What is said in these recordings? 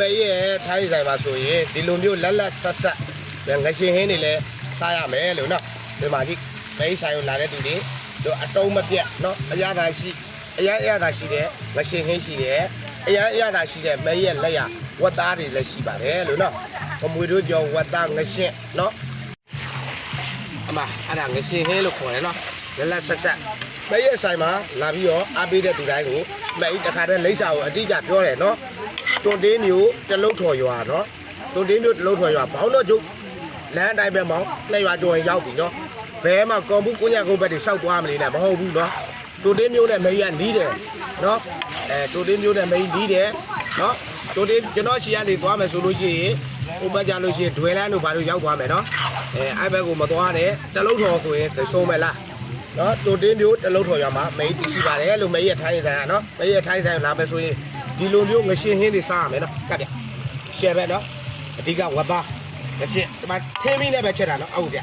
မေရဲ့ထိုင်းဆိုင်မှာဆိုရင်ဒီလိုမျိုးလက်လက်ဆက်ဆက်ငရှင်ဟင်းတွေလည်းစားရမယ်လို့နော်ဒီမှာဒီမေဆိုင်ကိုလာတဲ့သူတွေတို့အတုံးမပြတ်နော်အရသာရှိတဲ့ငရှင်ဟင်းရှိတယ်အရသာရှိတဲ့မေရဲ့လက်ရဝတ်သားတွေလည်းရှိပါတယ်လို့နော်ငမွေတို့ကြောဝတ်သားငရှင်နော်အမအဲ့ဒါငရှင်ဟင်းလို့ခေါ်တယ်နော်လက်လက်ဆက်ဆက်မေရဲ့ဆိုင်မှာလာပြီးတော့အားပေးတဲ့သူတိုင်းကိုမေတခါတည်းလိမ့်စာကိုအတိအကျပြောတယ်နော်တွန်တင်းမျိုးတလုံးထော်ရွာနော်တွန်တင်းမျိုးတလုံးထော်ရွာဘောင်းတော့ကျုပ်လမ်းအတိုင်းပဲမောင်းနှစ်ရွာကျော်ရင်ရောက်ပြီနော်ဘဲမှာကွန်ဘူးကိုညကုန်းဘက်တွေရှောက်သွားမနေနဲ့မဟုတ်ဘူးနော်တွန်တင်းမျိုးနဲ့မေးရနီးတယ်နော်တွန်တင်းမျိုးနဲ့မေးနီးတယ်နော်တွန်တင်းကျွန်တော်ချီကနေသွားမယ်ဆိုလို့ရှိရင်ဥပကြလို့ရှိရင်ဒွယ်လန်းတို့ဘာလို့ရောက်သွားမယ်နော်အဲ့ဘက်ကိုမသွားနဲ့တလုံးထော်ဆိုရင်သုံးမယ်လားနော်တွန်တင်းမျိုးတလုံးထော်ရွာမှာမေးတည်ရှိပါတယ်လို့မေးရထိုင်းဆိုင်ကနော်မေးရထိုင်းဆိုင်လာမယ်ဆိုရင်ဒီလိုမျိုးငရှင်ဟင်းတွေစားရမယ်နော်ကပ်ပြရှယ်ပဲနော်အဓိကဝတ်သားငရှင်ဒီမှာထင်းမီးနဲ့ပဲချက်တာနော်ဟုတ်ပြ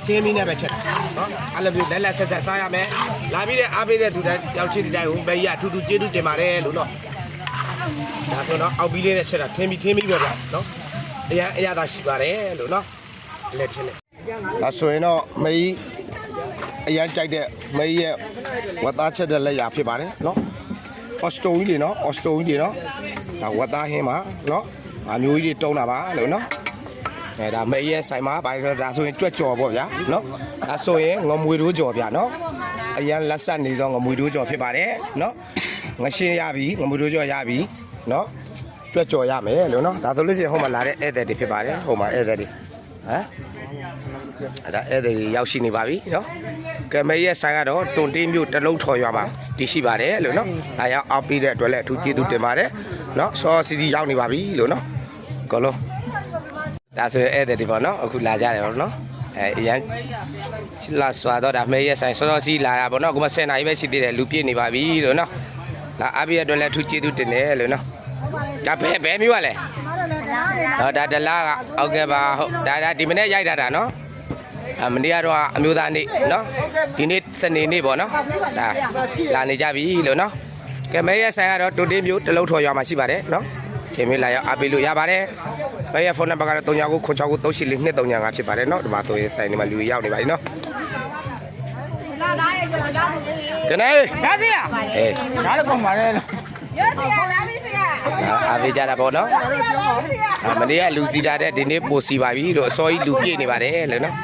ထင်းမီးနဲ့ပဲချက်တာနော်အဲ့လိုမျိုးလက်လက်ဆက်ဆက်စားရမယ်လာပြီးတဲ့အားပေးတဲ့သူတိုင်းရောက်ချစ်တဲ့တိုင်းကိုပဲရထူးထူးကျေးဇူးတင်ပါတယ်လို့နော်ဒါဆိုတော့အောက်ပြီးလေးနဲ့ချက်တာထင်းမီးပဲဗျနော်အရသာရှိပါတယ်လို့နော်လက်ချင်းနဲ့ဒါဆိုရင်တော့မေးအရန်ကြိုက်တဲ့မေးရဲ့ဝတ်သားချက်တဲ့လက်ရဖြစ်ပါတယ်နော်အော်စတိုကြီးတွေနော်အော်စတိုကြီးတွေနော်ဒါဝတ်သားဟင်းပါနော်အမျိုးကြီးတွေတုံးတာပါလို့နော်ဒါမေရဲဆိုင်မှာဘာလို့ဒါဆိုရင်ကြွက်ကြော်ပေါ့ဗျာနော်ဒါဆိုရင်ငမွေတိုးကြော်ဗျာနော်အရန်လက်ဆက်နေသောငမွေတိုးကြော်ဖြစ်ပါတယ်နော်ငရှင်းရပြီငမွေတိုးကြော်ရပြီနော်ကြွက်ကြော်ရမယ်လို့နော်ဒါဆိုလို့ရှိရင်ဟိုမှာလာတဲ့ဧည့်သည်တွေဖြစ်ပါတယ်ဟိုမှာဧည့်သည်တွေဟမ်အဲ့ဒါဧည့်သည်တွေရောက်ရှိနေပါပြီနော်ကဲမေရဲ့ဆိုင်ကတော့တွန်တင်းမျိုးတလုံးထော်ရွာမှာတည်ရှိပါတယ်လို့နော်ဒါရောက်အောက်ပြီးတဲ့အတွက်လည်းအထူးကျေးဇူးတင်ပါတယ်နော်စောစီစီရောက်နေပါပြီလို့နော်ကောလုံးဒါဆိုရင်ဧည့်သည်တွေပေါ့နော်အခုလာကြတယ်ပေါ့နော်အရန်လာစွာတော့ဒါမေရဲ့ဆိုင်စောစောစီလာတာပေါ့နော်အခုမှ10 နာရီပဲရှိသေးတယ်လူပြည့်နေပါပြီလို့နော်ဒါအားပြီးတဲ့အတွက်လည်းအထူးကျေးဇူးတင်တယ်လို့နော်ဒါဘယ်မျိုးကလဲဟောဒါဒလားကဟုတ်ကဲ့ပါဟုတ်ဒါဒီမနေ့ရိုက်တာနော်မနေ့ကတော့အမျိုးသားနေ့နော်ဒီနေ့စနေနေ့ပေါ့နော်ဒါလာနေကြပြီလို့နော်ကဲမဲရဲ့ဆိုင်ကတော့တွန်တင်းမျိုးတလုံးထော်ရွာမှာရှိပါတယ်နော်ချိန်မေးလာရောက်အားပေးလို့ရပါတယ်မဲရဲ့ဖုန်းနံပါတ်ကတော့3996934235ဖြစ်ပါတယ်နော်ဒီမှာဆိုရင်ဆိုင်နေမှာလူရောက်နေပါပြီနော်ကနေရစီရဒါလည်းကောင်းပါလေရစီရလာပြီစီရအားပေးကြတာပေါ့နော်မနေ့ကလူစီတာတဲ့ဒီနေ့ပိုစီပါပြီလို့အစောကြီးလူပြည့်နေပါတယ်လို့နော်